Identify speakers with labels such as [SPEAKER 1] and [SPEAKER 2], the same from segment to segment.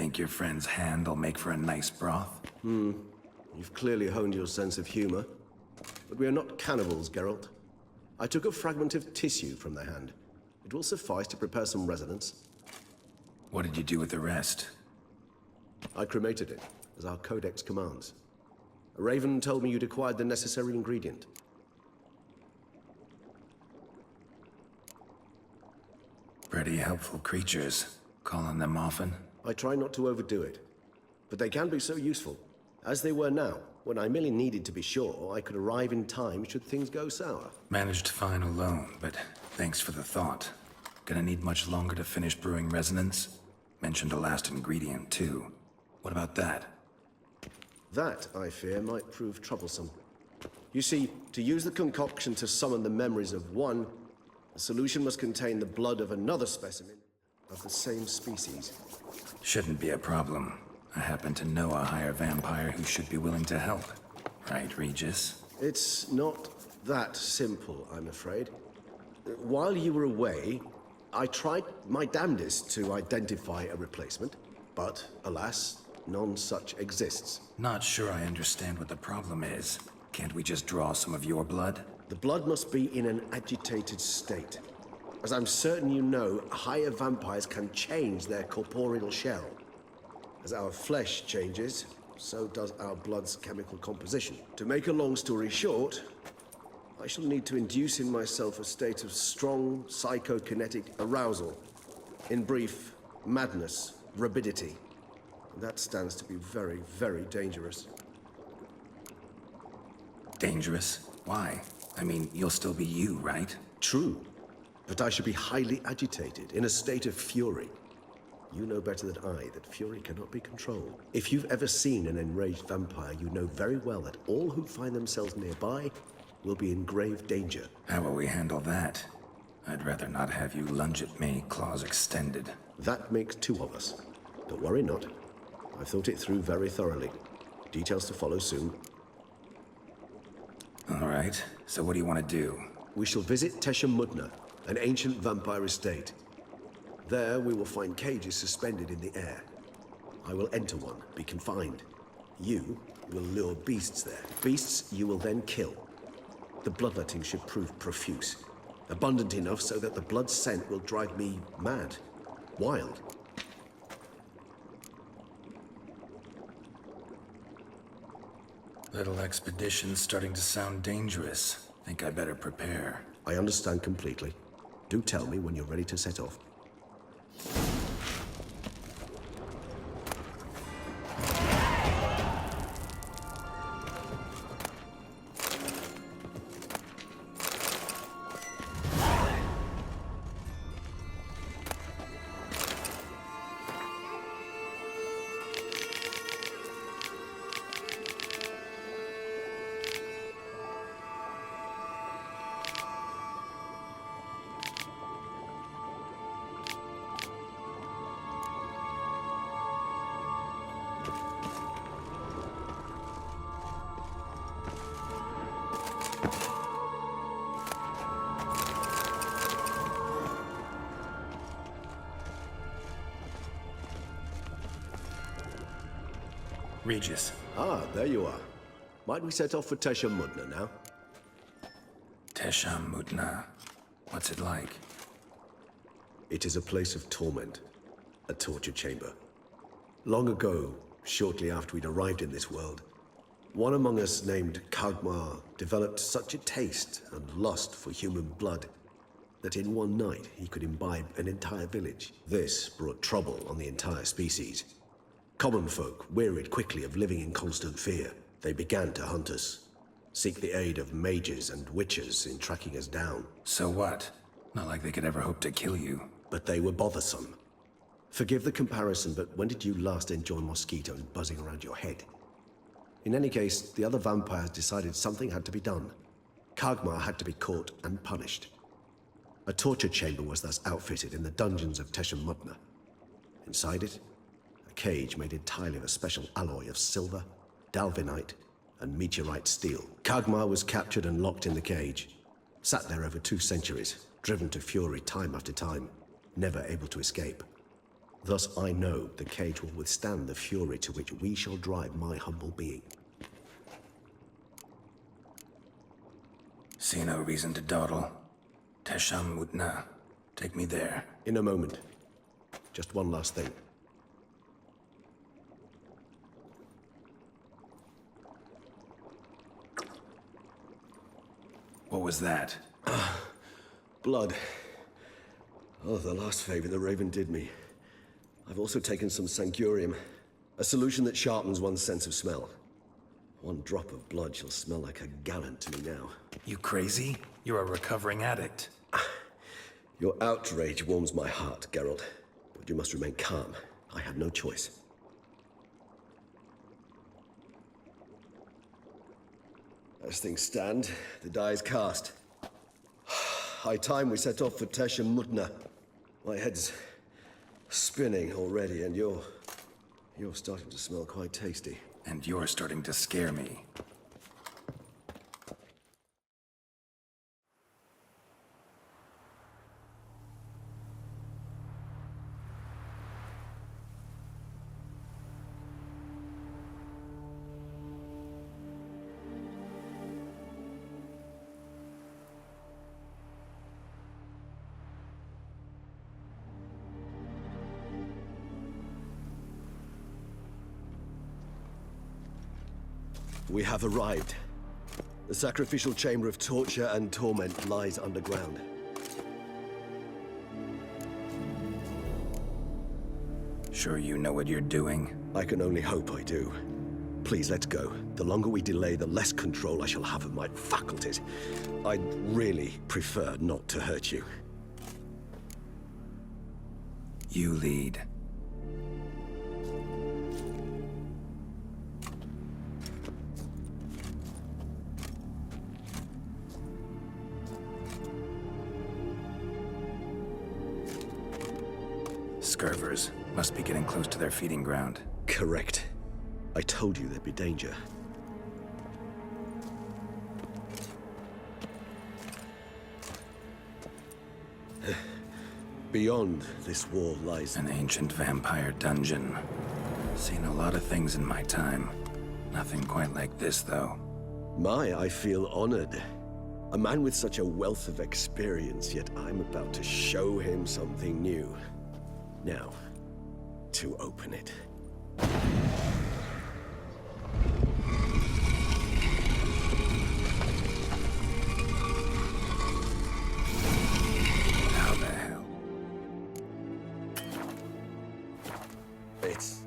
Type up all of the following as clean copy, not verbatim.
[SPEAKER 1] Think your friend's hand will make for a nice broth?
[SPEAKER 2] You've clearly honed your sense of humor. But we are not cannibals, Geralt. I took a fragment of tissue from their hand. It will suffice to prepare some resonance.
[SPEAKER 1] What did you do with the rest?
[SPEAKER 2] I cremated it, as our codex commands. A raven told me you'd acquired the necessary ingredient.
[SPEAKER 1] Pretty helpful creatures. Calling them often?
[SPEAKER 2] I try not to overdo it, but they can be so useful. As they were now, when I merely needed to be sure I could arrive in time should things go sour.
[SPEAKER 1] Managed fine alone, but thanks for the thought. Gonna need much longer to finish brewing resonance? Mentioned a last ingredient, too. What about that?
[SPEAKER 2] That, I fear, might prove troublesome. You see, to use the concoction to summon the memories of one, the solution must contain the blood of another specimen of the same species.
[SPEAKER 1] Shouldn't be a problem. I happen to know a higher vampire who should be willing to help. Right, Regis?
[SPEAKER 2] It's not that simple, I'm afraid. While you were away, I tried my damnedest to identify a replacement, but alas, none such exists.
[SPEAKER 1] Not sure I understand what the problem is. Can't we just draw some of your blood?
[SPEAKER 2] The blood must be in an agitated state. As I'm certain you know, higher vampires can change their corporeal shell. As our flesh changes, so does our blood's chemical composition. To make a long story short, I shall need to induce in myself a state of strong psychokinetic arousal. In brief, madness, rabidity. And that stands to be very, very dangerous.
[SPEAKER 1] Dangerous? Why? I mean, you'll still be you, right?
[SPEAKER 2] True, but I should be highly agitated, in a state of fury. You know better than I that fury cannot be controlled. If you've ever seen an enraged vampire, you know very well that all who find themselves nearby will be in grave danger.
[SPEAKER 1] How will we handle that? I'd rather not have you lunge at me, claws extended.
[SPEAKER 2] That makes two of us. Don't worry not. I've thought it through very thoroughly. Details to follow soon.
[SPEAKER 1] All right, so what do you want to do?
[SPEAKER 2] We shall visit Tesha Mudna, an ancient vampire estate. There we will find cages suspended in the air. I will enter one, be confined. You will lure beasts there. Beasts you will then kill. The bloodletting should prove profuse. Abundant enough so that the blood scent will drive me mad. Wild.
[SPEAKER 1] Little expedition's starting to sound dangerous. Think I better prepare.
[SPEAKER 2] I understand completely. Do tell me when you're ready to set off.
[SPEAKER 1] Regis.
[SPEAKER 2] Ah, there you are. Might we set off for Tesha Mudna now?
[SPEAKER 1] Tesha Mudna. What's it like?
[SPEAKER 2] It is a place of torment. A torture chamber. Long ago, shortly after we'd arrived in this world, one among us named Kagmar developed such a taste and lust for human blood that in one night he could imbibe an entire village. This brought trouble on the entire species. Common folk wearied quickly of living in constant fear. They began to hunt us, seek the aid of mages and witches in tracking us down.
[SPEAKER 1] So what? Not like they could ever hope to kill you.
[SPEAKER 2] But they were bothersome. Forgive the comparison, but when did you last enjoy mosquitoes buzzing around your head? In any case, the other vampires decided something had to be done. Kagmar had to be caught and punished. A torture chamber was thus outfitted in the dungeons of Tesha Mudna. Inside it, a cage made entirely of a special alloy of silver, dalvinite, and meteorite steel. Kagmar was captured and locked in the cage. Sat there over 2 centuries, driven to fury time after time, never able to escape. Thus I know the cage will withstand the fury to which we shall drive my humble being.
[SPEAKER 1] See no reason to dawdle. Tesham Mutna. Take me there.
[SPEAKER 2] In a moment. Just one last thing.
[SPEAKER 1] What was that?
[SPEAKER 2] Blood. Oh, the last favor the Raven did me. I've also taken some Sancurium, a solution that sharpens one's sense of smell. One drop of blood shall smell like a gallon to me now.
[SPEAKER 1] You crazy? You're a recovering addict.
[SPEAKER 2] Your outrage warms my heart, Geralt. But you must remain calm. I had no choice. As things stand, the die is cast. High time we set off for Tesham Mutna. My head's spinning already, and you're starting to smell quite tasty.
[SPEAKER 1] And you're starting to scare me.
[SPEAKER 2] We have arrived. The sacrificial chamber of torture and torment lies underground.
[SPEAKER 1] Sure you know what you're doing?
[SPEAKER 2] I can only hope I do. Please, let's go. The longer we delay, the less control I shall have of my faculties. I'd really prefer not to hurt you.
[SPEAKER 1] You lead. Scurvers must be getting close to their feeding ground.
[SPEAKER 2] Correct. I told you there'd be danger. Beyond this wall lies
[SPEAKER 1] An ancient vampire dungeon. Seen a lot of things in my time. Nothing quite like this, though.
[SPEAKER 2] I feel honored. A man with such a wealth of experience, yet I'm about to show him something new. Now, to open it.
[SPEAKER 1] How the hell?
[SPEAKER 2] It's...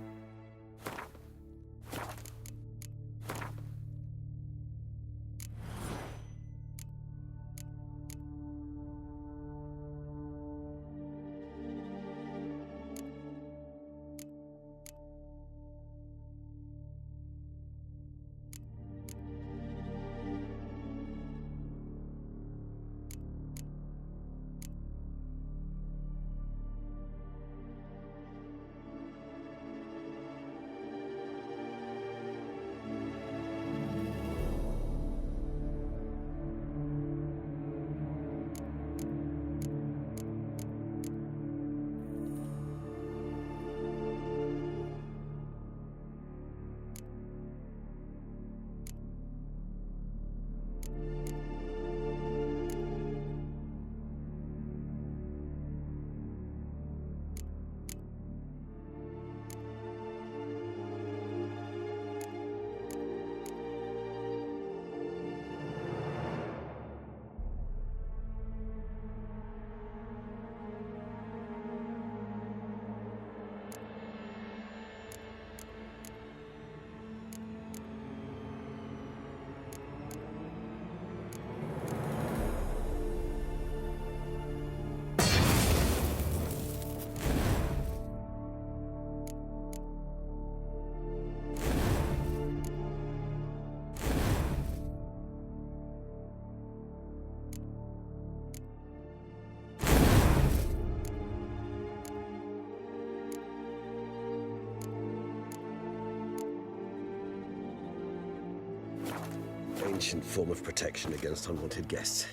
[SPEAKER 2] ancient form of protection against unwanted guests.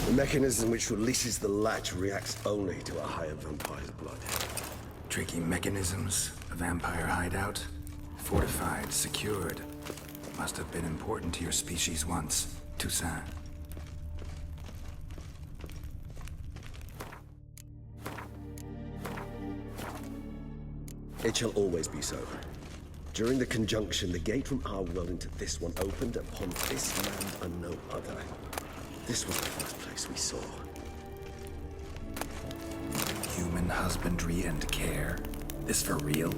[SPEAKER 2] The mechanism which releases the latch reacts only to a higher vampire's blood.
[SPEAKER 1] Tricky mechanisms, a vampire hideout. Fortified, secured. Must have been important to your species once, Toussaint.
[SPEAKER 2] It shall always be so. During the conjunction, the gate from our world into this one opened upon this land and no other. This was the first place we saw.
[SPEAKER 1] Human husbandry and care. This for real?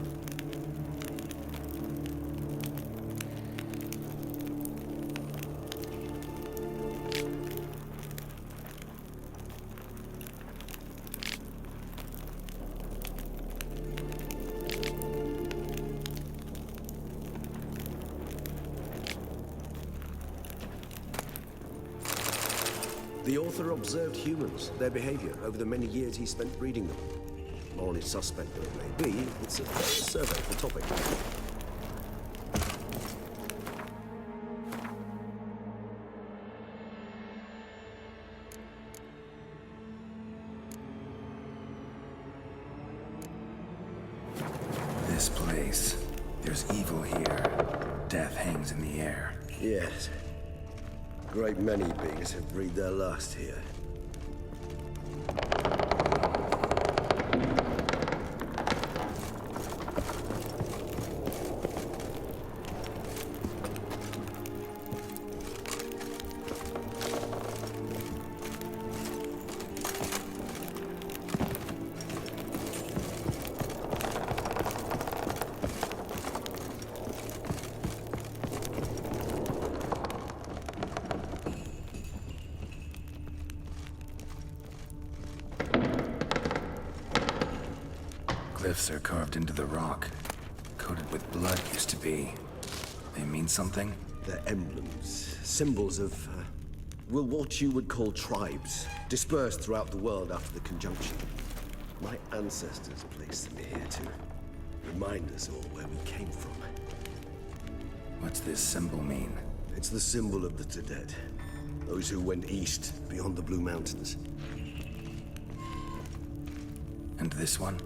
[SPEAKER 2] The author observed humans, their behavior, over the many years he spent reading them. Morally suspect though it may be, it's a fair survey of the topic.
[SPEAKER 1] This place. There's evil here. Death hangs in the air.
[SPEAKER 2] Yes. A great many beings have breathed their last here.
[SPEAKER 1] Glyphs are carved into the rock. Coated with blood used to be. They mean something?
[SPEAKER 2] They're emblems, symbols of, well, what you would call tribes, dispersed throughout the world after the conjunction. My ancestors placed them here to remind us all where we came from.
[SPEAKER 1] What's this symbol mean?
[SPEAKER 2] It's the symbol of the Tedet, those who went east beyond the Blue Mountains.
[SPEAKER 1] And this one?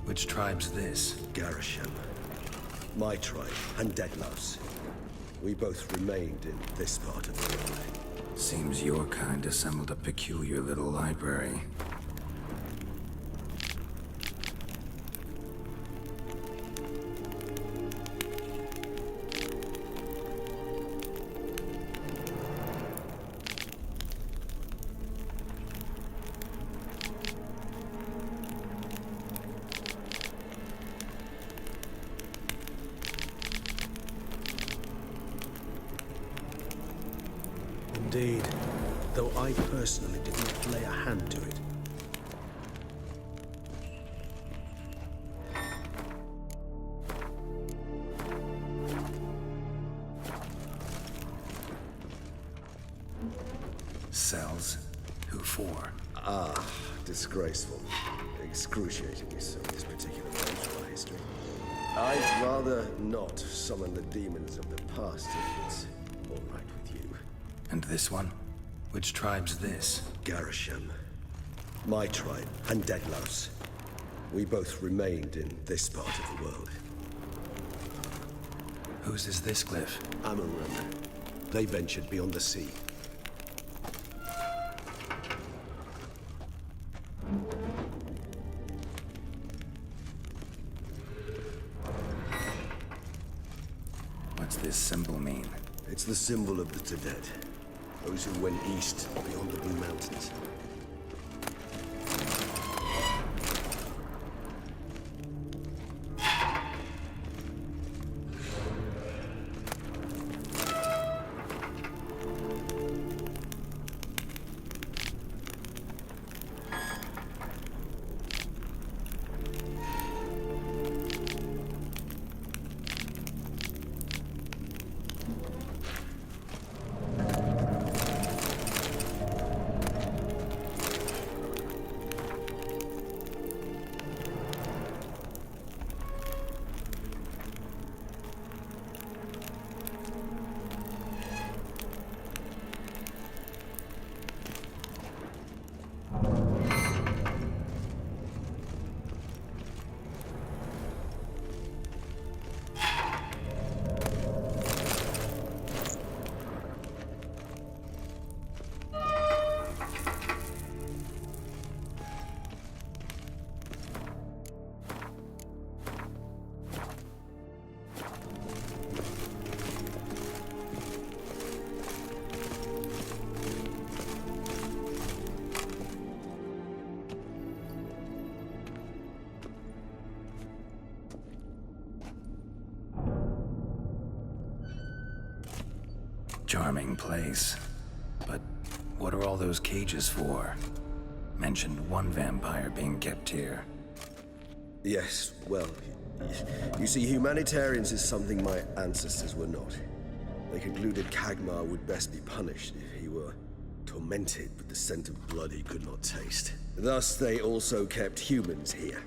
[SPEAKER 1] Which tribe's this?
[SPEAKER 2] Garisham, my tribe, and Dedlaus. We both remained in this part of the world.
[SPEAKER 1] Seems your kind assembled a peculiar little library.
[SPEAKER 2] Indeed, though I personally did not lay a hand to it.
[SPEAKER 1] Cells? Who for?
[SPEAKER 2] Disgraceful. Excruciatingly so, this particular page of our history. I'd rather not summon the demons of the past if it's all right with you.
[SPEAKER 1] And this one? Which tribe's this?
[SPEAKER 2] Garisham, my tribe, and Dedlaus. We both remained in this part of the world.
[SPEAKER 1] Whose is this glyph?
[SPEAKER 2] Amaran. They ventured beyond the sea.
[SPEAKER 1] What's this symbol mean?
[SPEAKER 2] It's the symbol of the Tedet, those who went east beyond the Blue Mountains.
[SPEAKER 1] charming place. But what are all those cages for? Mentioned one vampire being kept here.
[SPEAKER 2] Yes, well, you see, humanitarians is something my ancestors were not. They concluded Kagmar would best be punished if he were tormented with the scent of blood he could not taste. Thus, they also kept humans here.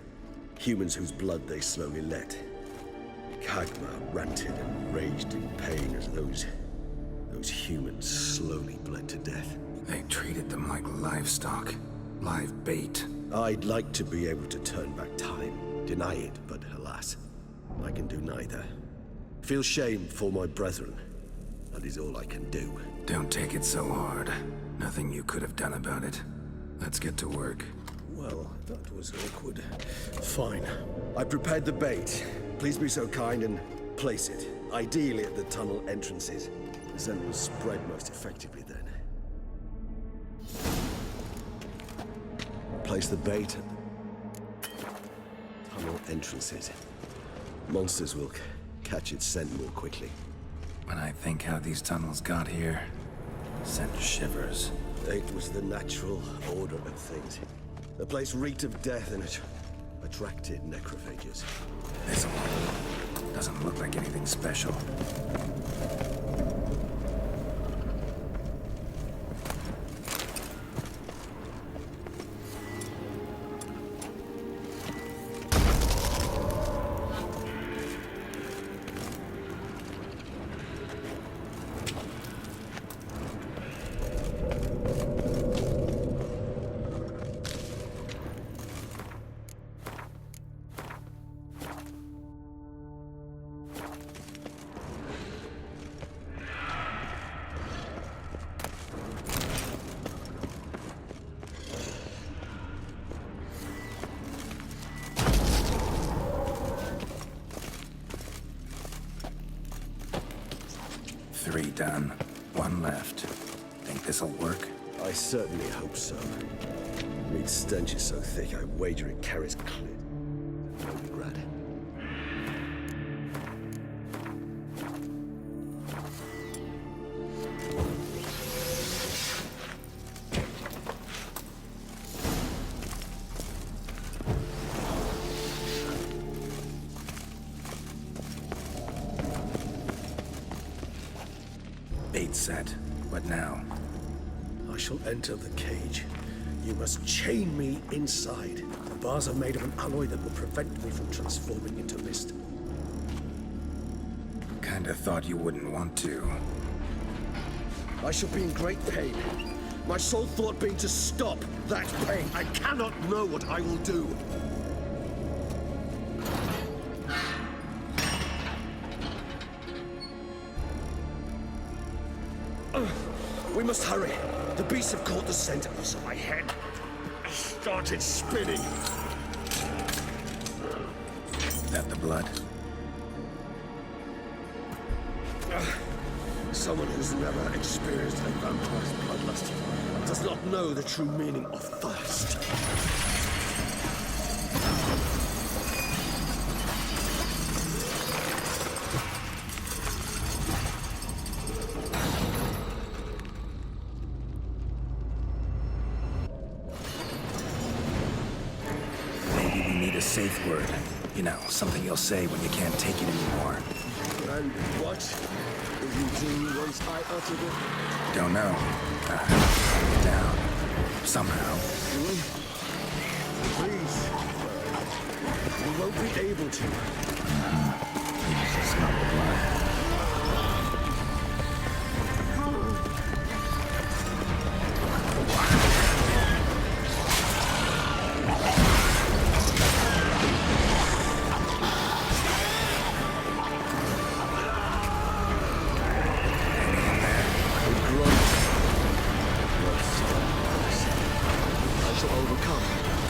[SPEAKER 2] Humans whose blood they slowly let. Kagmar ranted and raged in pain as those humans slowly bled to death.
[SPEAKER 1] They treated them like livestock. Live bait.
[SPEAKER 2] I'd like to be able to turn back time, deny it, but alas, I can do neither. Feel shame for my brethren. That is all I can do.
[SPEAKER 1] Don't take it so hard. Nothing you could have done about it. Let's get to work.
[SPEAKER 2] Well, that was awkward. Fine. I prepared the bait. Please be so kind and place it. Ideally at the tunnel entrances. The scent will spread most effectively then. Place the bait at the tunnel entrances. Monsters will catch its scent more quickly.
[SPEAKER 1] When I think how these tunnels got here, send shivers.
[SPEAKER 2] It was the natural order of things. The place reeked of death and it attracted necrophages.
[SPEAKER 1] This one doesn't look like anything special. Three done. One left. Think this'll work?
[SPEAKER 2] I certainly hope so. Meat's stench is so thick, I wager it carries clit. No regret.
[SPEAKER 1] Bait set. What now?
[SPEAKER 2] I shall enter the cage. You must chain me inside. The bars are made of an alloy that will prevent me from transforming into mist.
[SPEAKER 1] Kinda thought you wouldn't want to.
[SPEAKER 2] I shall be in great pain. My sole thought being to stop that pain. I cannot know what I will do. We must hurry. The beasts have caught the scent, so my head started spinning.
[SPEAKER 1] That the blood?
[SPEAKER 2] Someone who's never experienced a vampire's bloodlust does not know the true meaning of thirst.
[SPEAKER 1] A safe word. You know, something you'll say when you can't take it anymore.
[SPEAKER 2] And what will you do once I utter it?
[SPEAKER 1] Don't know. Down. Somehow.
[SPEAKER 2] Please. You won't be able to.
[SPEAKER 1] Smell the blood.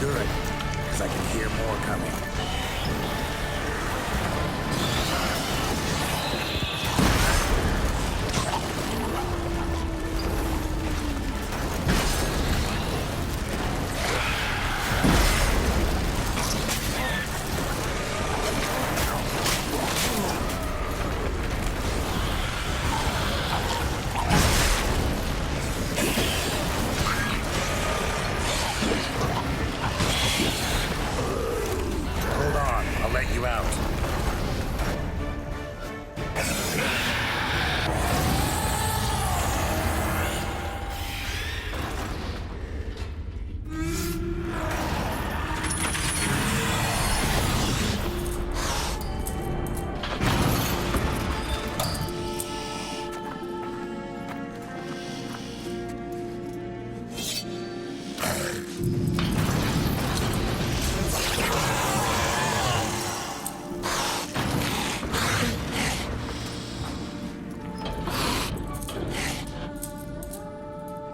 [SPEAKER 1] Good, because I can hear more coming.
[SPEAKER 3] you out.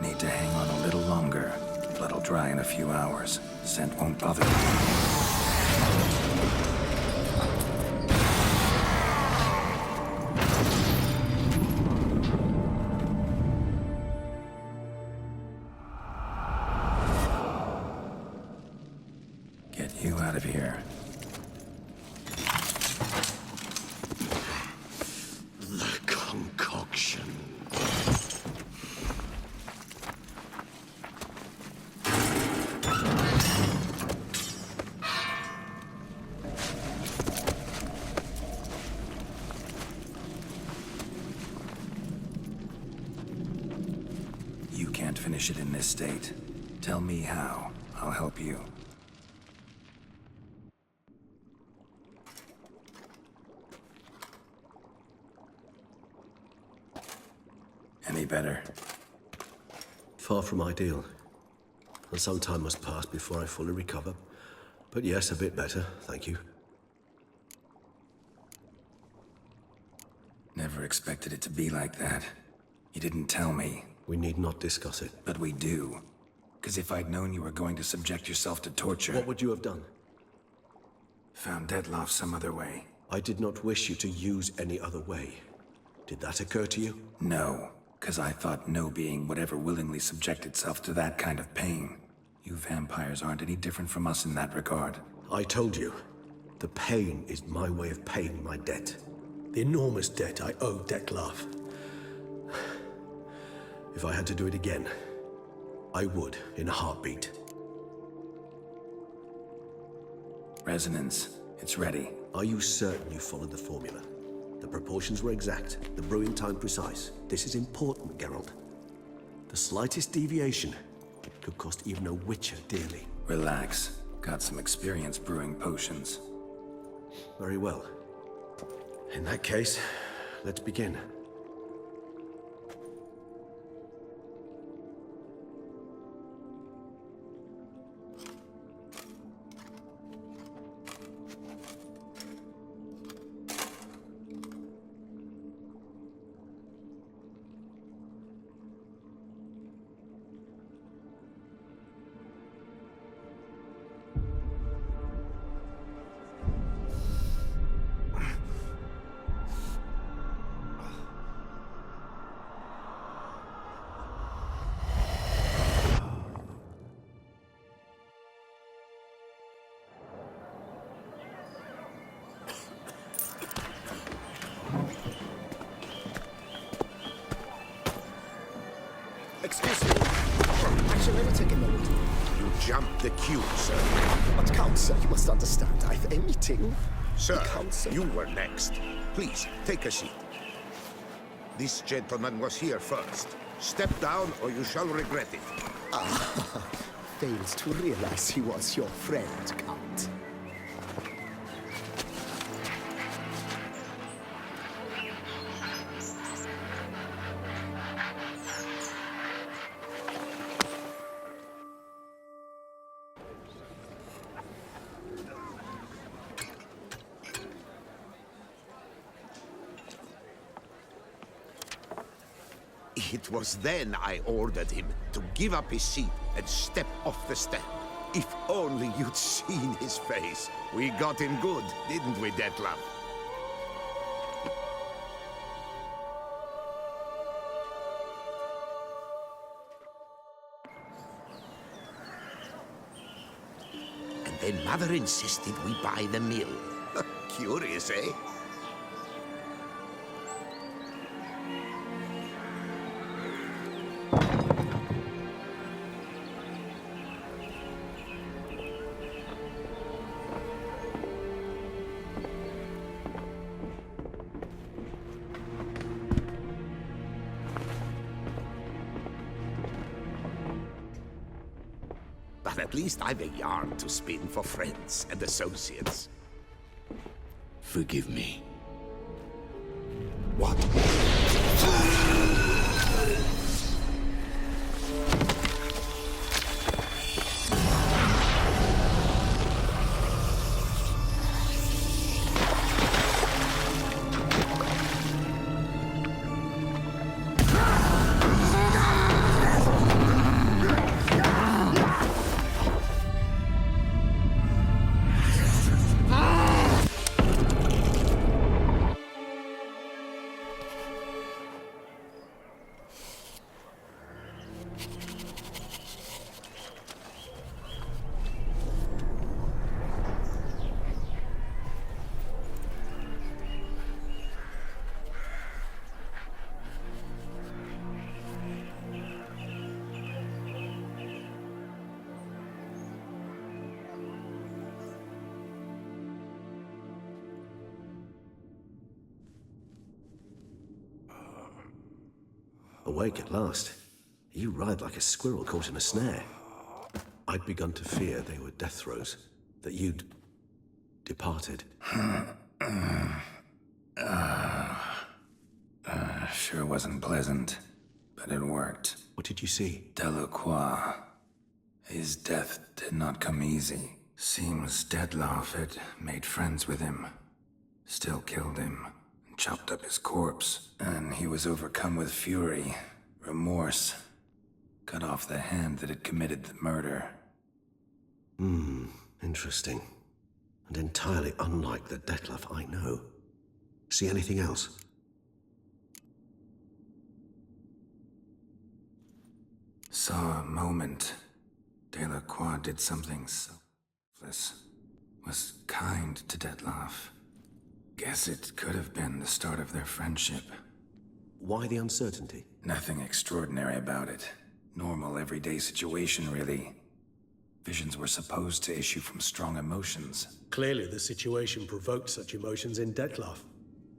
[SPEAKER 1] Need to hang on a little longer. Blood'll dry in a few hours. Scent won't bother me. Get you out of here.
[SPEAKER 2] The concoction.
[SPEAKER 1] You can't finish it in this state. Tell me how. I'll help you. Any better?
[SPEAKER 2] Far from ideal. And some time must pass before I fully recover. But yes, a bit better, thank you.
[SPEAKER 1] Never expected it to be like that. You didn't tell me,
[SPEAKER 2] We need not discuss it.
[SPEAKER 1] but we do. Because if I'd known you were going to subject yourself to torture,
[SPEAKER 2] What would you have done?
[SPEAKER 1] found Dettlaff some other way.
[SPEAKER 2] I did not wish you to use any other way. Did that occur to you?
[SPEAKER 1] No, because I thought no being would ever willingly subject itself to that kind of pain. You vampires aren't any different from us in that regard.
[SPEAKER 2] I told you, the pain is my way of paying my debt. The enormous debt I owe Dettlaff. If I had to do it again, I would in a heartbeat.
[SPEAKER 1] Resonance, it's ready.
[SPEAKER 2] Are you certain you followed the formula? The proportions were exact, the brewing time precise. This is important, Geralt. The slightest deviation could cost even a witcher dearly.
[SPEAKER 1] Relax. Got some experience brewing potions.
[SPEAKER 2] Very well. In that case, let's begin.
[SPEAKER 4] Excuse me. Actually, let me take a moment.
[SPEAKER 5] You jumped the queue, sir.
[SPEAKER 4] But Count, sir, you must understand. I've a meeting.
[SPEAKER 5] Sir,
[SPEAKER 4] The council.
[SPEAKER 5] you were next. Please, take a seat. This gentleman was here first. Step down or you shall regret it.
[SPEAKER 4] Fails to realize he was your friend, Count.
[SPEAKER 5] It was then I ordered him to give up his seat and step off the step. If only you'd seen his face. We got him good, didn't we, Dettlaff? And then Mother insisted we buy the mill. Curious, eh? at least I've a yarn to spin for friends and associates.
[SPEAKER 3] Forgive me.
[SPEAKER 5] What?
[SPEAKER 2] Awake at last. You ride like a squirrel caught in a snare. I'd begun to fear they were death throes, that you'd departed.
[SPEAKER 1] Sure wasn't pleasant, but it worked.
[SPEAKER 2] What did you see?
[SPEAKER 1] Delacroix. His death did not come easy. Seems Dettlaff had made friends with him. Still killed him. Chopped up his corpse, and he was overcome with fury, remorse. Cut off the hand that had committed the murder.
[SPEAKER 2] Interesting. And entirely unlike the Dettlaff I know. See anything else?
[SPEAKER 1] Saw a moment. Delacroix did something selfless. Was kind to Dettlaff. Guess it could have been the start of their friendship.
[SPEAKER 2] Why the uncertainty?
[SPEAKER 1] Nothing extraordinary about it. Normal, everyday situation, really. Visions were supposed to issue from strong emotions.
[SPEAKER 6] Clearly, the situation provoked such emotions in Dettlaff.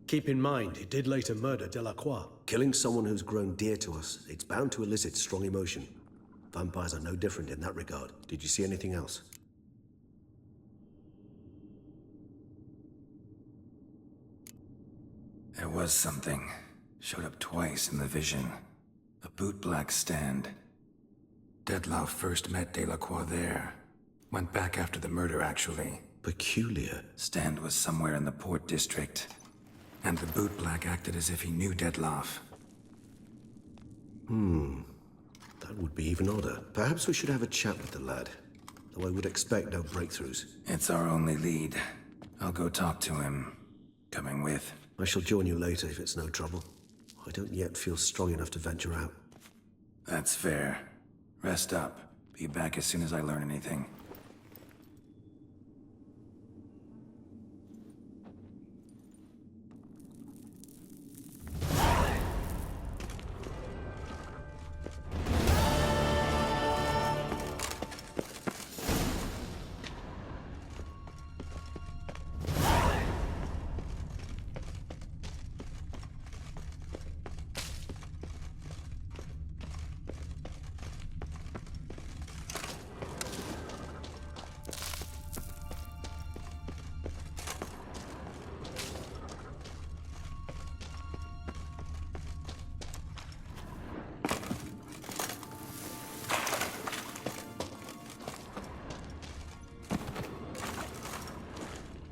[SPEAKER 6] Keep in mind, he did later murder Delacroix.
[SPEAKER 2] Killing someone who's grown dear to us, it's bound to elicit strong emotion. Vampires are no different in that regard. Did you see anything else?
[SPEAKER 1] There was something. Showed up twice in the vision. A bootblack stand. Dettlaff first met Delacroix there. Went back after the murder, actually.
[SPEAKER 2] Peculiar.
[SPEAKER 1] Stand was somewhere in the Port District. And the bootblack acted as if he knew Dettlaff.
[SPEAKER 2] That would be even odder. Perhaps we should have a chat with the lad. Though I would expect no breakthroughs.
[SPEAKER 1] It's our only lead. I'll go talk to him. Coming with.
[SPEAKER 2] I shall join you later if it's no trouble. I don't yet feel strong enough to venture out.
[SPEAKER 1] That's fair. Rest up. Be back as soon as I learn anything.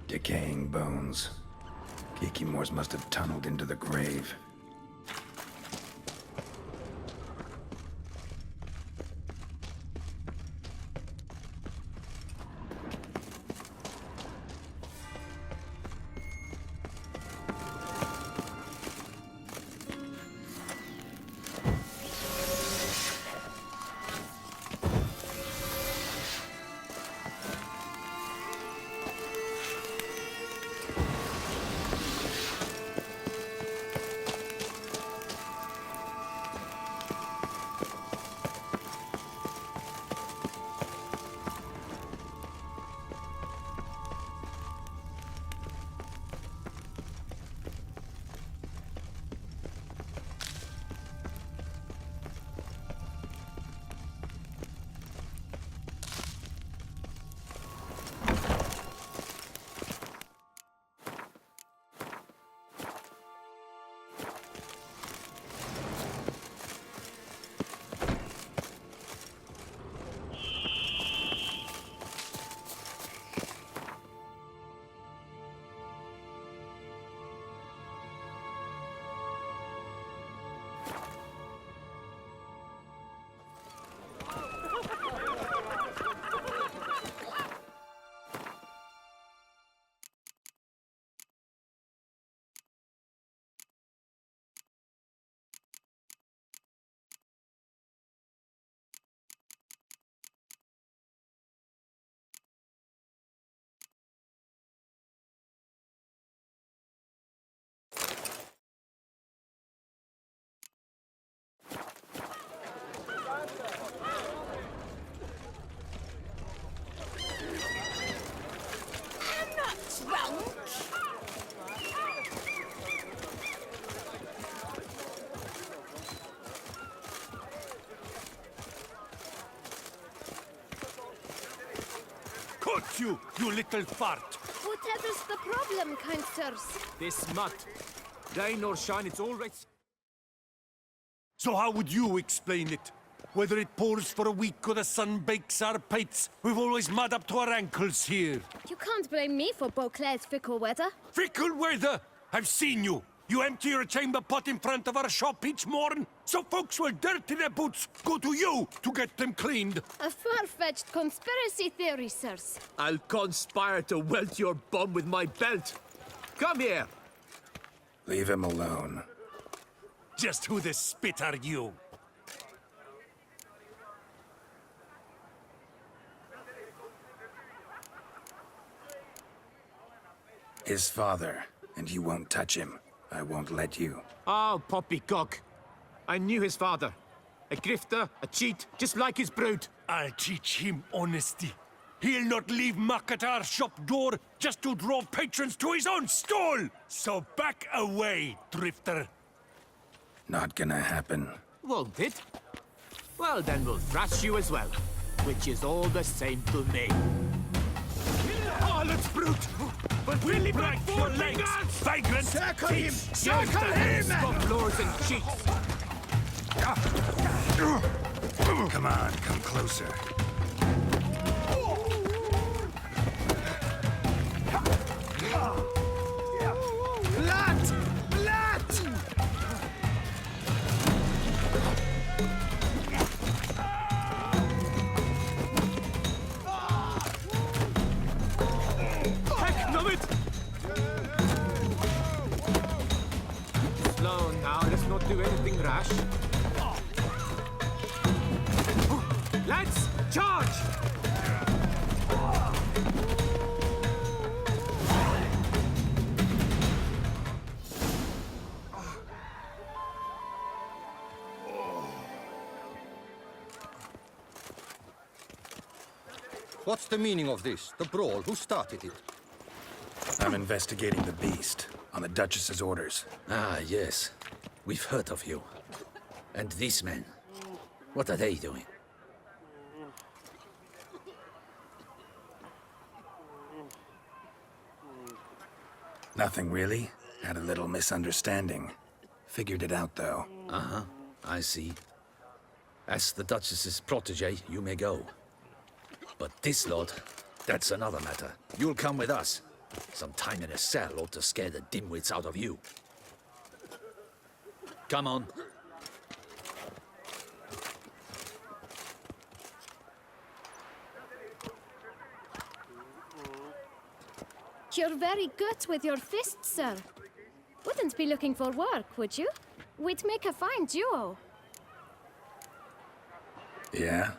[SPEAKER 1] Decaying bones. Kikimors must have tunneled into the grave.
[SPEAKER 7] Got you, you little fart!
[SPEAKER 8] Whatever's the problem, kind sirs?
[SPEAKER 9] This mud. Rain or shine, it's all right.
[SPEAKER 7] So how would you explain it? Whether it pours for a week or the sun bakes our pates, we've always mud up to our ankles here.
[SPEAKER 8] You can't blame me for Beauclair's fickle weather.
[SPEAKER 7] Fickle weather! I've seen you! You empty your chamber pot in front of our shop each morn, so folks will dirty their boots go to you to get them cleaned.
[SPEAKER 8] A far-fetched conspiracy theory, sirs.
[SPEAKER 9] I'll conspire to welt your bum with my belt. Come here.
[SPEAKER 1] Leave him alone.
[SPEAKER 7] Just who the spit are you?
[SPEAKER 1] His father, and you won't touch him. I won't let you.
[SPEAKER 9] Oh, poppycock. I knew his father. A grifter, a cheat, just like his brood.
[SPEAKER 7] I'll teach him honesty. He'll not leave muck at our shop door just to draw patrons to his own stall! So back away, drifter.
[SPEAKER 1] Not gonna happen.
[SPEAKER 9] Won't it? Well, then we'll thrash you as well. Which is all the same to me.
[SPEAKER 7] Harlot's brute! But we'll break your legs! Vagrant! Circle him! Circle him!
[SPEAKER 9] Floors and cheats.
[SPEAKER 1] Come on, come closer.
[SPEAKER 7] Blood! Blood!
[SPEAKER 9] Heck, numb it! Slow now, let's not do anything rash. Lads, charge!
[SPEAKER 10] What's the meaning of this? The brawl? Who started it?
[SPEAKER 1] I'm investigating the beast, on the Duchess's orders.
[SPEAKER 3] Ah, yes. We've heard of you. And these men, what are they doing?
[SPEAKER 1] Nothing really. Had a little misunderstanding. Figured it out, though.
[SPEAKER 3] Uh-huh, I see. As the Duchess's protege, you may go. But this lot, that's another matter. You'll come with us. Some time in a cell ought to scare the dimwits out of you. Come on.
[SPEAKER 8] You're very good with your fists, sir. Wouldn't be looking for work, would you? We'd make a fine duo.
[SPEAKER 1] Yeah?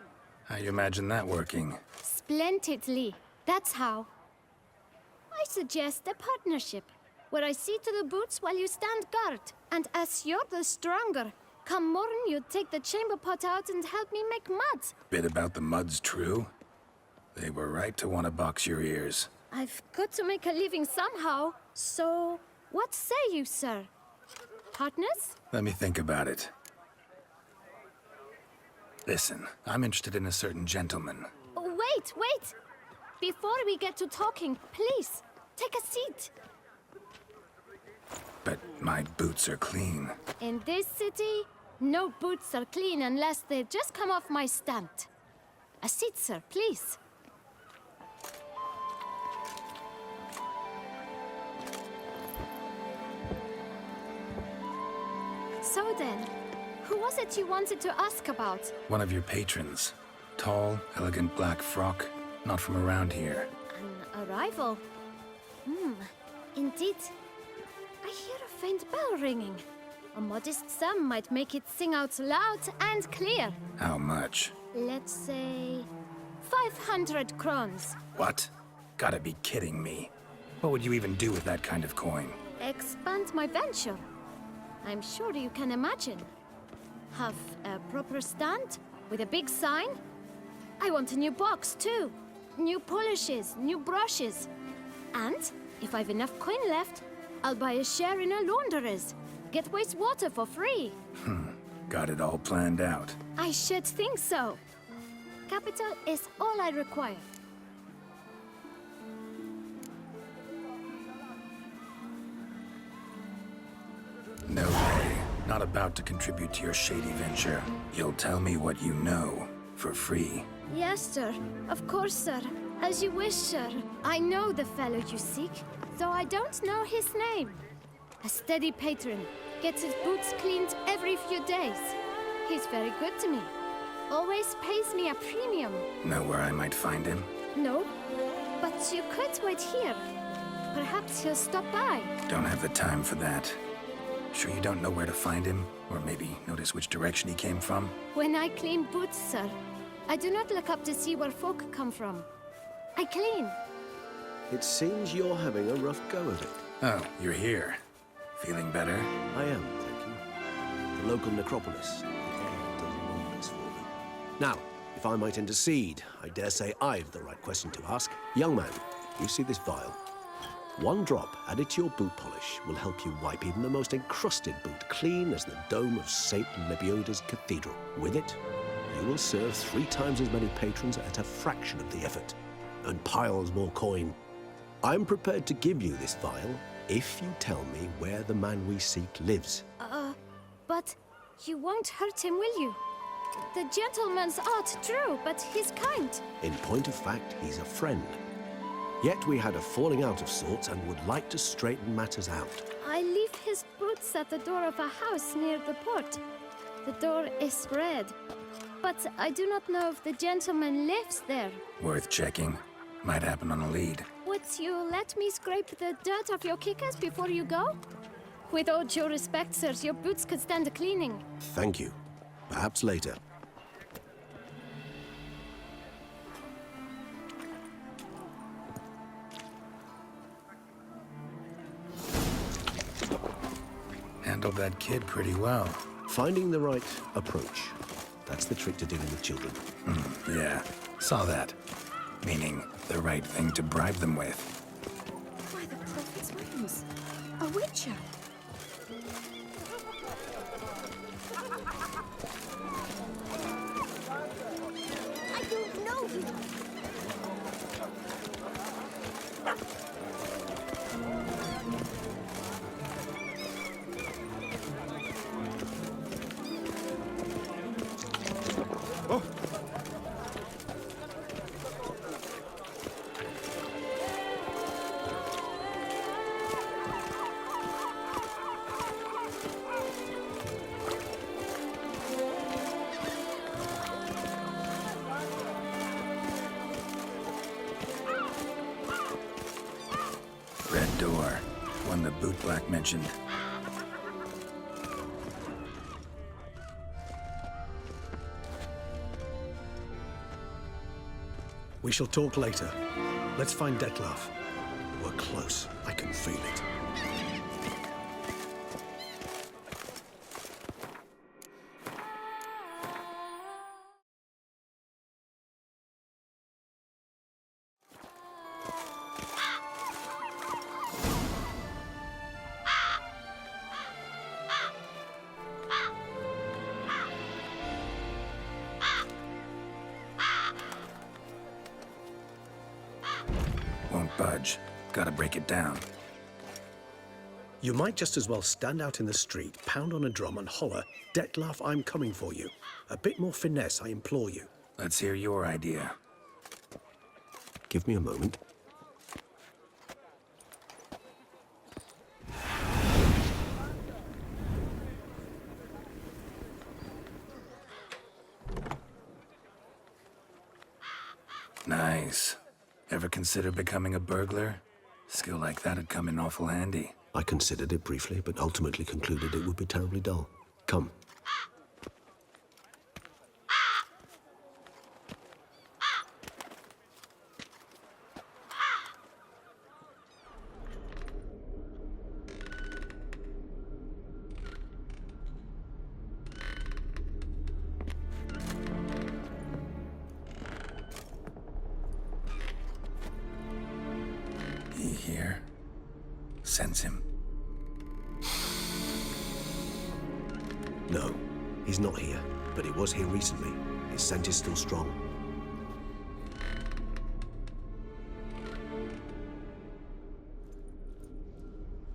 [SPEAKER 1] How you imagine that working?
[SPEAKER 8] Splendidly. That's how. I suggest a partnership, where I see to the boots while you stand guard. And as you're the stronger, come morn you take the chamber pot out and help me make mud.
[SPEAKER 1] Bit about the mud's true? They were right to want to box your ears.
[SPEAKER 8] I've got to make a living somehow, so what say you, sir? Partners?
[SPEAKER 1] Let me think about it. Listen, I'm interested in a certain gentleman.
[SPEAKER 8] Wait, wait! Before we get to talking, please, take a seat.
[SPEAKER 1] But my boots are clean.
[SPEAKER 8] In this city, no boots are clean unless they just come off my stand. A seat, sir, please. So then, who was it you wanted to ask about?
[SPEAKER 1] One of your patrons. Tall, elegant black frock. Not from around here.
[SPEAKER 8] An arrival? Indeed. I hear a faint bell ringing. A modest sum might make it sing out loud and clear.
[SPEAKER 1] How much?
[SPEAKER 8] Let's say 500 crowns.
[SPEAKER 1] What? Gotta be kidding me. What would you even do with that kind of coin?
[SPEAKER 8] Expand my venture. I'm sure you can imagine. Have a proper stand with a big sign. I want a new box too. New polishes, new brushes. And if I've enough coin left, I'll buy a share in a launderer's. Get wastewater for free.
[SPEAKER 1] Got it all planned out.
[SPEAKER 8] I should think so. Capital is all I require.
[SPEAKER 1] about to contribute to your shady venture. You'll tell me what you know, for free.
[SPEAKER 8] Yes, sir. Of course, sir. As you wish, sir. I know the fellow you seek, though I don't know his name. A steady patron. Gets his boots cleaned every few days. He's very good to me. Always pays me a premium.
[SPEAKER 1] Know where I might find him?
[SPEAKER 8] No, but you could wait here. Perhaps he'll stop by.
[SPEAKER 1] Don't have the time for that. Sure you don't know where to find him? Or maybe notice which direction he came from?
[SPEAKER 8] When I clean boots, sir, I do not look up to see where folk come from. I clean.
[SPEAKER 2] It seems you're having a rough go of it.
[SPEAKER 1] Oh, you're here. Feeling better?
[SPEAKER 2] I am, thank you. The local necropolis. The air does wonders for me. Now, if I might intercede, I dare say I've the right question to ask. Young man, you see this vial? One drop added to your boot polish will help you wipe even the most encrusted boot clean as the dome of St. Lebioda's cathedral. With it, you will serve 3 times as many patrons at a fraction of the effort, and piles more coin. I'm prepared to give you this vial if you tell me where the man we seek lives.
[SPEAKER 8] But you won't hurt him, will you? The gentleman's art, true, but he's kind.
[SPEAKER 2] In point of fact, he's a friend. Yet we had a falling out of sorts and would like to straighten matters out.
[SPEAKER 8] I leave his boots at the door of a house near the port. The door is red, but I do not know if the gentleman lives there.
[SPEAKER 1] Worth checking. Might happen on a lead.
[SPEAKER 8] Would you let me scrape the dirt off your kickers before you go? With all due respect, sirs, your boots could stand a cleaning.
[SPEAKER 2] Thank you. Perhaps later.
[SPEAKER 1] Handled that kid pretty well.
[SPEAKER 2] Finding the right approach. That's the trick to dealing with children.
[SPEAKER 1] Yeah, saw that. Meaning, the right thing to bribe them with.
[SPEAKER 8] By the prophet's wings, a witcher. I don't know you.
[SPEAKER 1] Red door. One the bootblack mentioned.
[SPEAKER 6] We shall talk later. Let's find Dettlaff. We're close. I can feel it.
[SPEAKER 1] Won't budge. Gotta break it down.
[SPEAKER 6] You might just as well stand out in the street, pound on a drum and holler, "Dettlaff, I'm coming for you." A bit more finesse, I implore you.
[SPEAKER 1] Let's hear your idea.
[SPEAKER 2] Give me a moment.
[SPEAKER 1] Nice. Ever consider becoming a burglar? Skill like that'd come in awful handy.
[SPEAKER 2] I considered it briefly, but ultimately concluded it would be terribly dull. Come.
[SPEAKER 1] He here? Sense him.
[SPEAKER 2] No, he's not here, but he was here recently. His scent is still strong.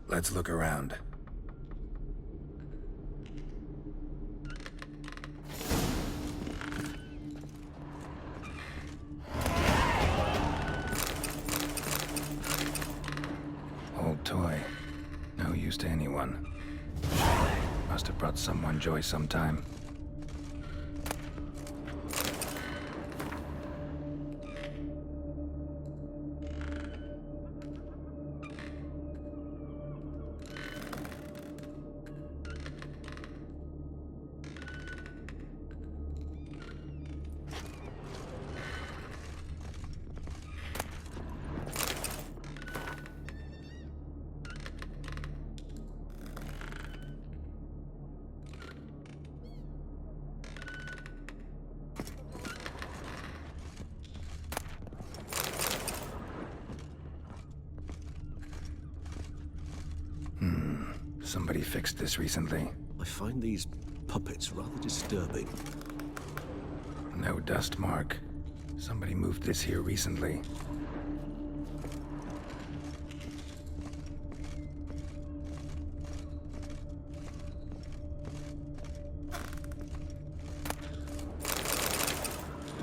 [SPEAKER 1] Let's look around. use to anyone. Must have brought someone joy sometime. Somebody fixed this recently.
[SPEAKER 2] I find these puppets rather disturbing.
[SPEAKER 1] No dust mark. Somebody moved this here recently.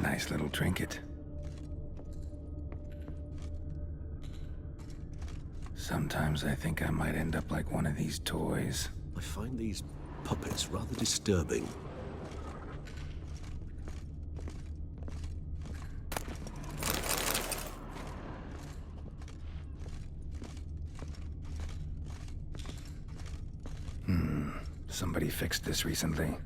[SPEAKER 1] Nice little trinket. Sometimes I think I might end up like one of these toys.
[SPEAKER 2] I find these puppets rather disturbing.
[SPEAKER 1] Somebody fixed this recently.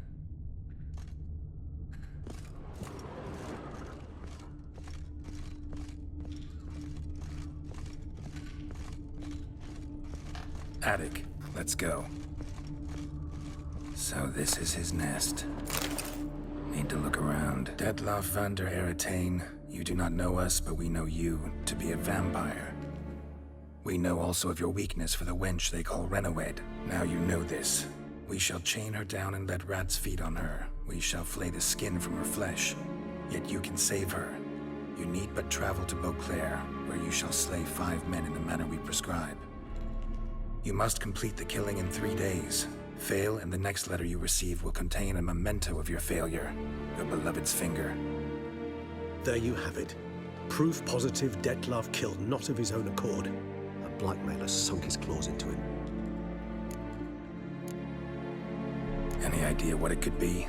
[SPEAKER 1] Attic, let's go. So this is his nest. Need to look around. Detloff van der Eretain, you do not know us, but we know you to be a vampire. We know also of your weakness for the wench they call Renawed. Now you know this. We shall chain her down and let rats feed on her. We shall flay the skin from her flesh. Yet you can save her. You need but travel to Beauclair, where you shall slay 5 men in the manner we prescribe. You must complete the killing in 3 days. Fail, and the next letter you receive will contain a memento of your failure. Your beloved's finger.
[SPEAKER 6] There you have it. Proof positive Detlaff killed not of his own accord.
[SPEAKER 2] A blackmailer sunk his claws into him.
[SPEAKER 1] Any idea what it could be?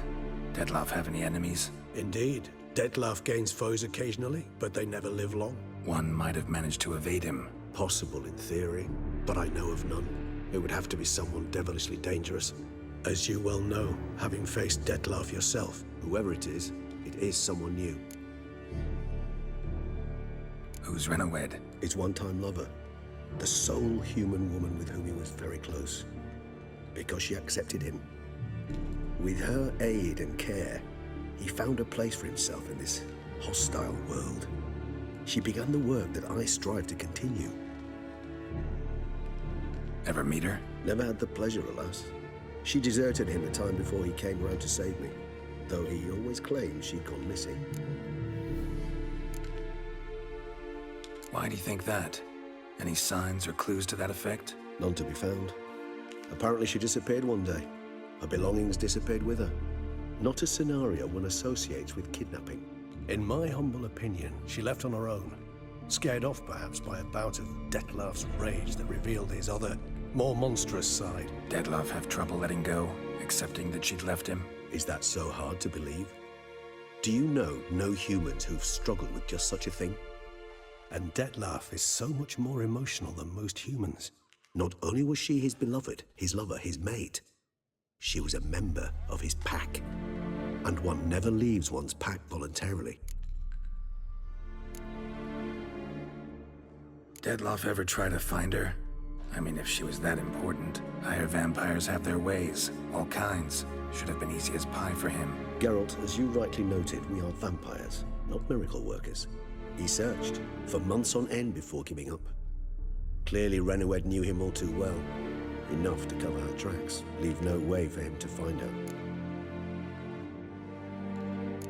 [SPEAKER 1] Detlaff have any enemies?
[SPEAKER 6] Indeed. Detlaff gains foes occasionally, but they never live long.
[SPEAKER 1] One might have managed to evade him.
[SPEAKER 2] Possible in theory, but I know of none. It would have to be someone devilishly dangerous.
[SPEAKER 6] As you well know, having faced Detlaff yourself.
[SPEAKER 2] Whoever it is someone new.
[SPEAKER 1] Who's Renawed?
[SPEAKER 2] His one-time lover. The sole human woman with whom he was very close. Because she accepted him. With her aid and care, he found a place for himself in this hostile world. She began the work that I strive to continue.
[SPEAKER 1] Ever meet her?
[SPEAKER 2] Never had the pleasure, alas. She deserted him a time before he came round to save me, though he always claimed she'd gone missing.
[SPEAKER 1] Why do you think that? Any signs or clues to that effect?
[SPEAKER 2] None to be found. Apparently she disappeared one day. Her belongings disappeared with her. Not a scenario one associates with kidnapping.
[SPEAKER 6] In my humble opinion, she left on her own. Scared off perhaps by a bout of Detlaff's rage that revealed his other, more monstrous side.
[SPEAKER 1] Detlaff have trouble letting go, accepting that she'd left him?
[SPEAKER 2] Is that so hard to believe? Do you know no humans who've struggled with just such a thing?
[SPEAKER 6] And Detlaff is so much more emotional than most humans.
[SPEAKER 2] Not only was she his beloved, his lover, his mate, she was a member of his pack. And one never leaves one's pack voluntarily.
[SPEAKER 1] Detlaff ever try to find her? I mean, if she was that important. Higher vampires have their ways, all kinds. Should have been easy as pie for him.
[SPEAKER 2] Geralt, as you rightly noted, we are vampires, not miracle workers. He searched for months on end before giving up. Clearly, Renawed knew him all too well. Enough to cover her tracks, leave no way for him to find her.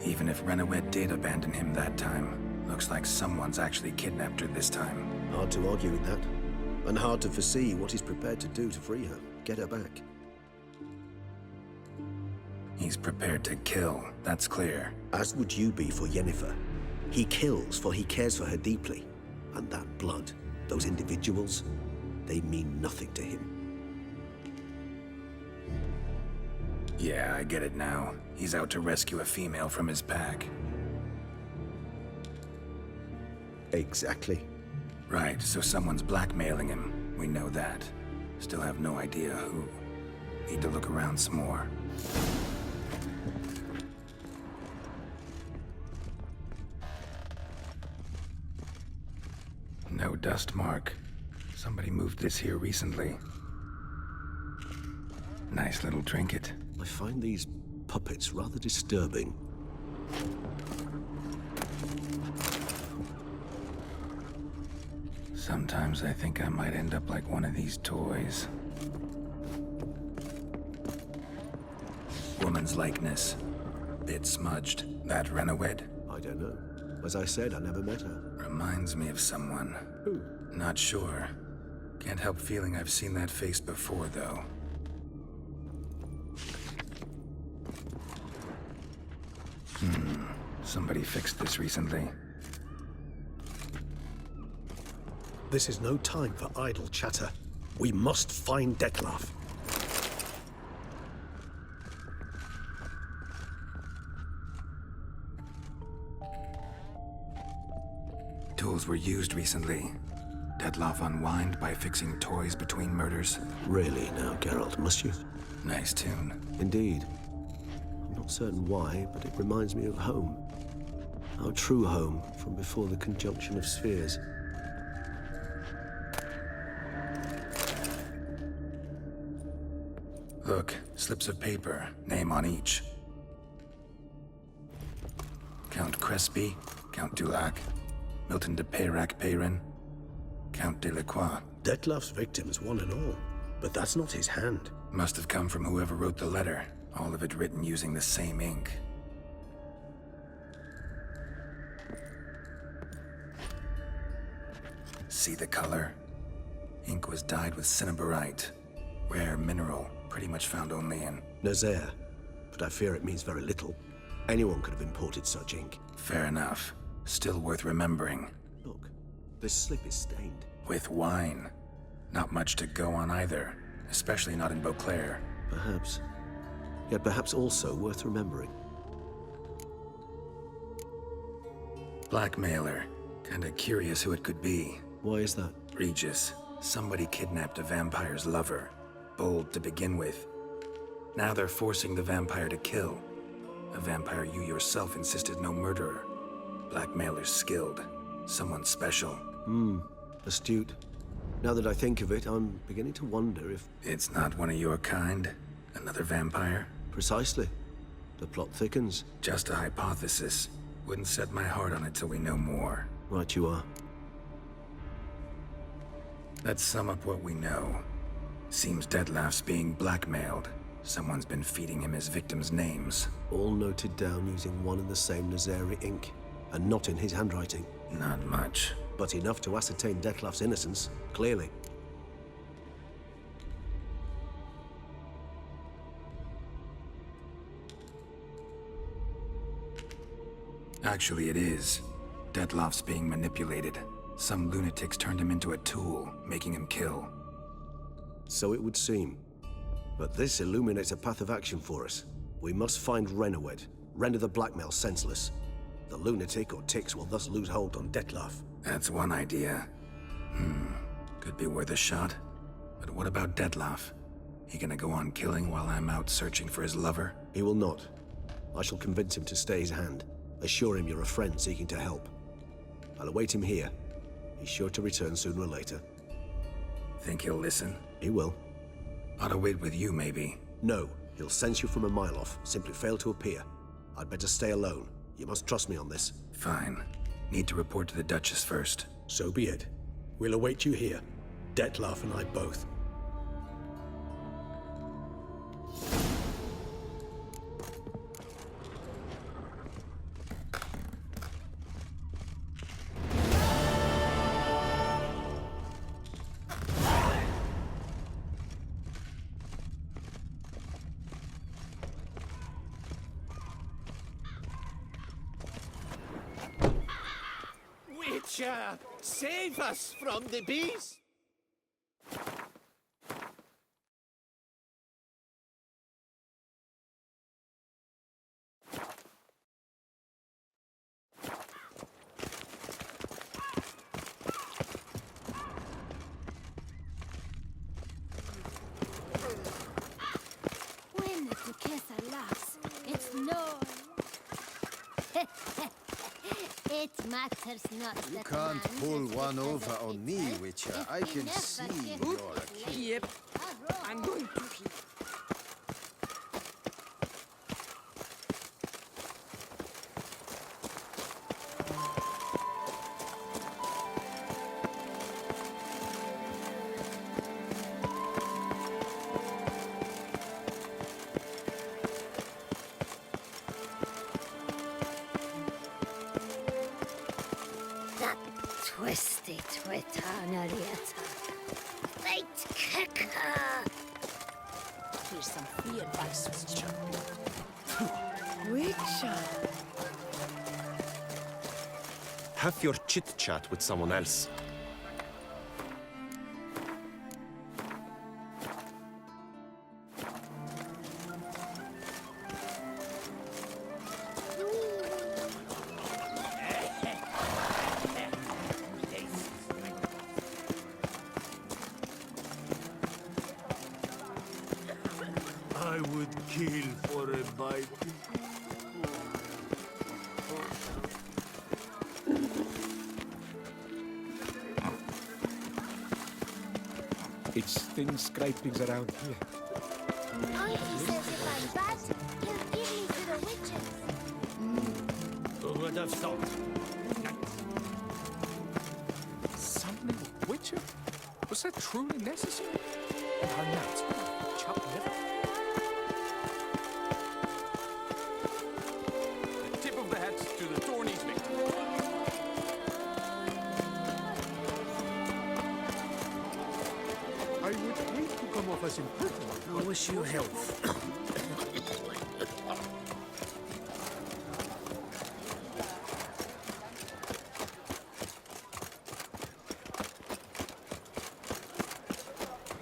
[SPEAKER 1] Even if Renawed did abandon him that time, looks like someone's actually kidnapped her this time.
[SPEAKER 2] Hard to argue with that. And hard to foresee what he's prepared to do to free her, get her back.
[SPEAKER 1] He's prepared to kill, that's clear.
[SPEAKER 2] As would you be for Yennefer. He kills for he cares for her deeply. And that blood, those individuals, they mean nothing to him.
[SPEAKER 1] Yeah, I get it now. He's out to rescue a female from his pack.
[SPEAKER 2] Exactly.
[SPEAKER 1] Right, so someone's blackmailing him. We know that. Still have no idea who. Need to look around some more. No dust mark. Somebody moved this here recently. Nice little trinket.
[SPEAKER 2] I find these puppets rather disturbing.
[SPEAKER 1] Sometimes I think I might end up like one of these toys. Woman's likeness. Bit smudged. That Renowed?
[SPEAKER 2] I don't know. As I said, I never met her.
[SPEAKER 1] Reminds me of someone.
[SPEAKER 2] Who?
[SPEAKER 1] Not sure. Can't help feeling I've seen that face before, though. Somebody fixed this recently.
[SPEAKER 6] This is no time for idle chatter. We must find Dettlaff.
[SPEAKER 1] Tools were used recently. Dettlaff unwind by fixing toys between murders.
[SPEAKER 2] Really now, Geralt, must you?
[SPEAKER 1] Nice tune.
[SPEAKER 2] Indeed. I'm not certain why, but it reminds me of home. Our true home from before the conjunction of spheres.
[SPEAKER 1] Look, slips of paper, name on each. Count Crespi, Count Dulac, Milton de Peyrac-Peyrin, Count Delacroix.
[SPEAKER 6] Dettlaff's victims, one and all. But that's not his hand.
[SPEAKER 1] Must have come from whoever wrote the letter. All of it written using the same ink. See the color? Ink was dyed with cinnabarite. Rare mineral, pretty much found only in...
[SPEAKER 2] Nazaire. But I fear it means very little. Anyone could have imported such ink.
[SPEAKER 1] Fair enough. Still worth remembering.
[SPEAKER 2] Look, this slip is stained.
[SPEAKER 1] With wine. Not much to go on either. Especially not in Beauclair.
[SPEAKER 2] Perhaps. Yet perhaps also worth remembering.
[SPEAKER 1] Blackmailer. Kinda curious who it could be.
[SPEAKER 2] Why is that?
[SPEAKER 1] Regis. Somebody kidnapped a vampire's lover. Bold to begin with. Now they're forcing the vampire to kill. A vampire you yourself insisted no murderer. Blackmailer's skilled. Someone special.
[SPEAKER 2] Astute. Now that I think of it, I'm beginning to wonder if...
[SPEAKER 1] It's not one of your kind? Another vampire?
[SPEAKER 2] Precisely. The plot thickens.
[SPEAKER 1] Just a hypothesis. Wouldn't set my heart on it till we know more.
[SPEAKER 2] Right you are.
[SPEAKER 1] Let's sum up what we know. Seems Dettlaff's being blackmailed. Someone's been feeding him his victims' names.
[SPEAKER 2] All noted down using one and the same Nazari ink. And not in his handwriting.
[SPEAKER 1] Not much.
[SPEAKER 2] But enough to ascertain Dettlaff's innocence, clearly.
[SPEAKER 1] Actually, it is. Dettlaff's being manipulated. Some lunatics turned him into a tool, making him kill.
[SPEAKER 2] So it would seem. But this illuminates a path of action for us. We must find Renowed, render the blackmail senseless. The lunatic or ticks will thus lose hold on Dettlaff.
[SPEAKER 1] That's one idea. Could be worth a shot. But what about Dettlaff? He gonna go on killing while I'm out searching for his lover?
[SPEAKER 2] He will not. I shall convince him to stay his hand. Assure him you're a friend seeking to help. I'll await him here. He's sure to return sooner or later.
[SPEAKER 1] Think he'll listen?
[SPEAKER 2] He will.
[SPEAKER 1] Ought to wait with you, maybe.
[SPEAKER 2] No, he'll sense you from a mile off. Simply fail to appear. I'd better stay alone. You must trust me on this.
[SPEAKER 1] Fine. Need to report to the Duchess first.
[SPEAKER 6] So be it. We'll await you here. Dettlaff and I both.
[SPEAKER 9] Witcher, save us from the beast!
[SPEAKER 8] Matters not.
[SPEAKER 11] You can't pull one over on me, Witcher. I can see you're a kid.
[SPEAKER 12] Yep. I'm going to keep.
[SPEAKER 8] That twisty Twitter, Narieta. Fate kicker!
[SPEAKER 12] Here's some free advice, Witcher.
[SPEAKER 4] Witcher.
[SPEAKER 9] Have your chit-chat with someone else.
[SPEAKER 7] I would kill for a bite.
[SPEAKER 9] It's thin scrapings around here.
[SPEAKER 8] Auntie says if I'm bad, he'll give me to the witches.
[SPEAKER 7] Who would have thought?
[SPEAKER 9] Something of Witcher? Was that truly necessary? And how nuts? Chopped liver? The tip of the hat to the Dornies victim.
[SPEAKER 6] I would hate to come off as impertinent.
[SPEAKER 12] I wish you health.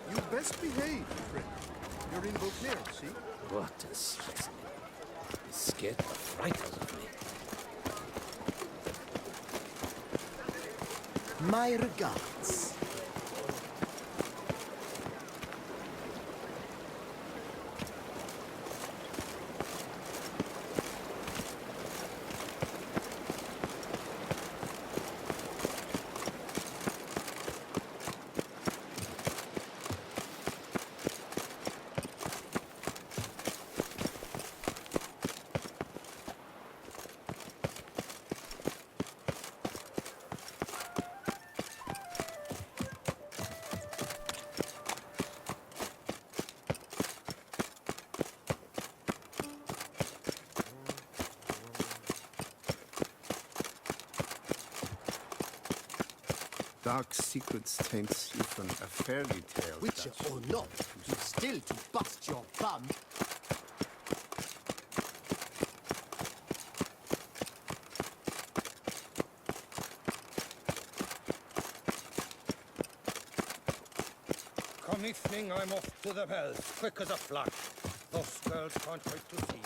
[SPEAKER 11] You best behave, friend. You're in Beauclair, see?
[SPEAKER 3] What a stress. It scared the fright out of me.
[SPEAKER 4] My regards.
[SPEAKER 11] Dark secrets taints you from a fairy tale.
[SPEAKER 4] Witcher or not, you still to bust your bum.
[SPEAKER 10] Come evening, I'm off to the bells, quick as a flash. Those girls can't wait to see.